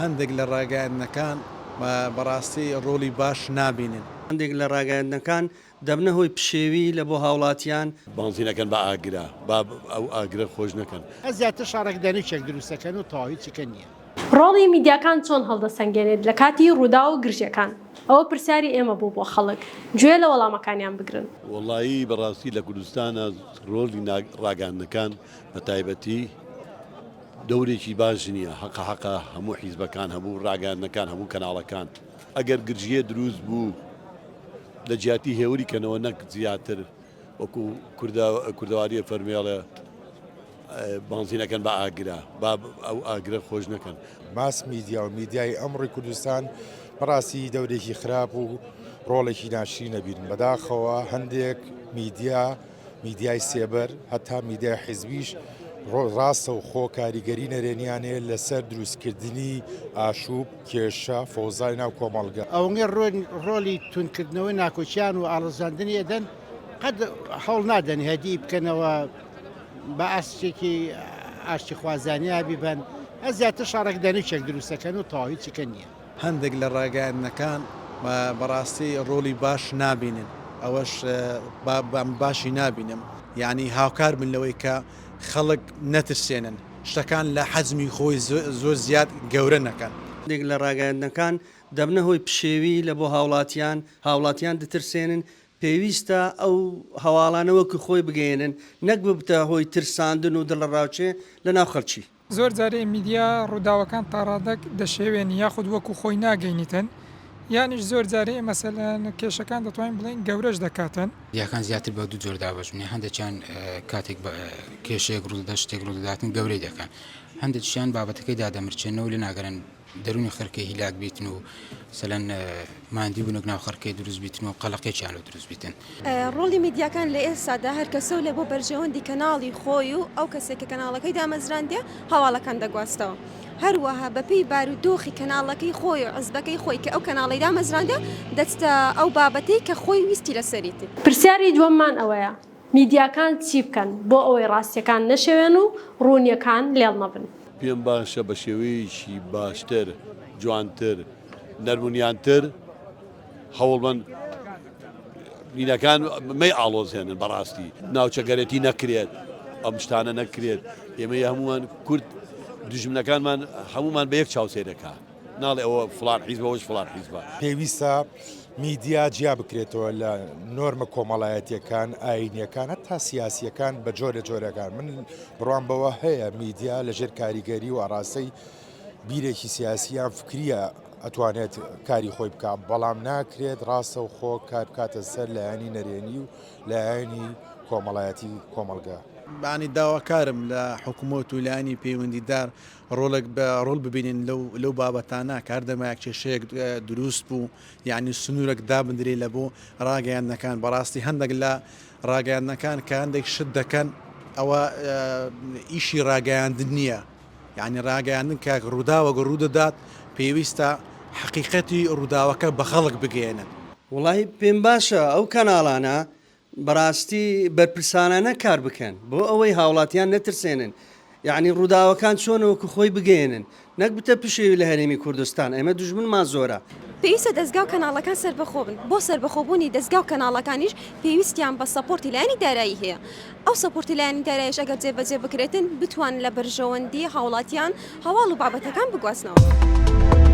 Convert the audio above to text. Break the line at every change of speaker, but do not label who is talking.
هەندێک لە ڕاگەیاندنەکان بەڕاستی ڕۆلی باش نابینن.
هەندێک لە ڕاگەیاندنەکان دەبنە هۆی پشێوی لە بۆ هاوڵاتیان
بانزینەکەن بە ئاگرا با ئەو ئاگرە خۆش نەکەن.
زیاتر شارەکدانیچێک دروستەکەن و تەواوی چکە نییە.
ڕۆڵی میدیاکان چۆن هەڵدەسەنگێنێت لە کاتی ڕوودا و گرژەکان؟ ئەوە پرسیاری ئێمە بوو بۆ خەڵک، گوێ لە وەڵامەکانیان بگرن.
وەڵایی بەڕاستی لە کوردستانە ڕۆلی ڕاگەاندنەکان بە تایبەتی دەورێکی باش نییە. حەقە هەموو حیزبەکان هەموو ڕاگەاندنەکان هەموو کەناڵەکان ئەگەر گرژیە دروست بوو لە جیاتی هێوری کەنەوە نەک زیاتر وەکو کوردەواریە فەرمیێڵە بانزینەکەن بە ئاگرا با ئەو ئاگرە خۆش نەکەن.
ماس میدیا و میدیای ئەمڕۆی کوردستان بەڕاستی دەورێکی خراپ و ڕۆڵێکی ناشی نەبین. بەداخەوە هەندێک میدیای سێبەر هەتا میدیای حیزبیش ڕاستە و خۆ کاریگەری نەرێنیانەیە لەسەر دروستکردنی ئاشوب کێشە فۆزای ناو کۆمەڵگە.
ئەوەی ڕۆلی تونکردنەوەی ناکۆچیان و ئاڵۆزاندنی ئەدەن قەت هەوڵ نادەن هەدی بکەنەوە بە ئاسچێکی ئاشتی خوازانیا بیبن. ئە زیاتر شارەکدانیچێک دروستەکەن و تەواوی چکە نییە.
هەندێک لە ڕاگەیاندنەکان بەڕاستی ڕۆلی باش نابینن. ئەوەش باشی نابینم، یعنی هاوکار بن لەوەی کە خەڵک نەترسێنن شتەکان لە حەزمی خۆی زۆر زیاد گەورە نەکەن.
هەندێک لە ڕاگەیاندنەکان دەبنە هۆی پشێوی لە بۆ هاوڵاتیان دەترسێنن. پێویستە ئەو هەواڵانەوەکو خۆی بگەێنن، نەک ببتە هۆی ترساندن و دڵڕاوچێ لە ناو خەڵکی.
زۆر جارێ میدیا ڕووداوەکان تاڕادەک دەشێوێن یاخود وەکو خۆی ناگەینیتن، یانیش زۆر جارێ مەسەلەن کێشەکان دەتوانین بڵین گەورەش دەکاتن.
دیاکان زیاتر بە دوو جۆر دابەشمێ، هەندێکیان کاتێک کێشەیەک ڕوودا شتێک ڕووداداتن گەورەی دەکەن، هەندێکیان بابەتەکەی دادەمرچێنەوە لە ناگەرن دەرونی خەرکەی هیلاک بیتن و سەلەن ماندی بوونک ناو خەرکەی دروست بیتن و قەڵەقێکیان لە دروست بیتن.
ڕۆڵی میدیاکان لە ئێستادا هەر کەسە لە بۆ بەرژەوەندی کەناڵی خۆی و ئەو کەسێک کە کەناڵەکەی دامەزراندێ هەواڵەکان دەگواستەوە. هەروەها بەپێی بارودۆخی کەناڵەکەی خۆی و عزبەکەی خۆی کە ئەو کەناڵی دامەزراندێ دەچتە ئەو بابەتەی کە خۆی ویستی لەسەریتی.
پرسیاری دووەممان ئەوەیە، میدیاکان چی بکەن بۆ ئەوەی ڕاستیەکان نەشێوێن و ڕوونیەکان لێڵ نەبن؟
پێم باشە بە شێوەیەکی باشتر، جوانتر، نەرمونیانتر هەوڵمەند بینەکان مەی ئاڵۆزێنن. بەڕاستی ناوچەگەرێتی نەکرێت، ئەم شتانە نەکرێت. ئێمە هەمومان کورد دژمنەکانمان هەمومان بە یەک چاوسێرەکە، ناڵێ ئەوە فڵان حیزبە ئەوەش فڵان حیزبە.
پێویستە میدیا جیا بکرێتەوە لە نۆرمە کۆمەڵایەتیەکان، ئاینیەکان، هەتا سیاسیەکان بە جۆرەکان. من بڕوام بەوە هەیە میدیا لەژێر کاریگەری و ئاڕاستەی بیرێکی سیاسیان فکریە ئەتوانێت کاری خۆی بکە، بەڵام ناکرێت ڕاستە و خۆ کار بکاتە سەر لایەنی نەرێنی و لایەنی کۆمەڵایەتی کۆمەڵگە.
بانی داواکارم لە حکوومەت و لایەنی پەیوەندیدار ڕۆڵ ببینین لەو بابەتانە کاردەمایەک کێشەیەک دروست بوو، یعنی سنوورێک دابدرێ لە بۆ ڕاگەیاندنەکان. بەڕاستی هەندێک لە ڕاگەیاندنەکان کە هەندێک شت دەکەن ئەوە ئیشی ڕاگەیاندن نییە، یعنی ڕاگەیاندن کە ڕووداوەگە ڕوودەدات پێویستە حقیقەتی ڕووداوەکە بە خەڵک بگەێنن.
وڵی پێم باشە ئەو کەناڵانە بەڕاستی بەرپرسانانە کار بکەن بۆ ئەوەی هاوڵاتیان نەترسێنن، یعنی ڕووداوەکان چۆنەوەکو خۆی بگەێنن، نەک بتە پشێوی لە هەرێمی کوردستان. ئێمە دوژمنمان زۆرە.
پێویستە دەستگا و کەناڵەکان سەربەخۆ بن. بۆ سەربەخۆبوونی دەستگا و کەناڵەکانیش پێویستیان بە سەپۆرتی لایەنی دارایی هەیە. ئەو سەپۆرتی لایەنی داراییش ئەگەر جێبەجێ بکرێتن بتوان لە بەرژەوەندی هاوڵاتیان هەواڵ و بابەتەکان بگواستنەوە.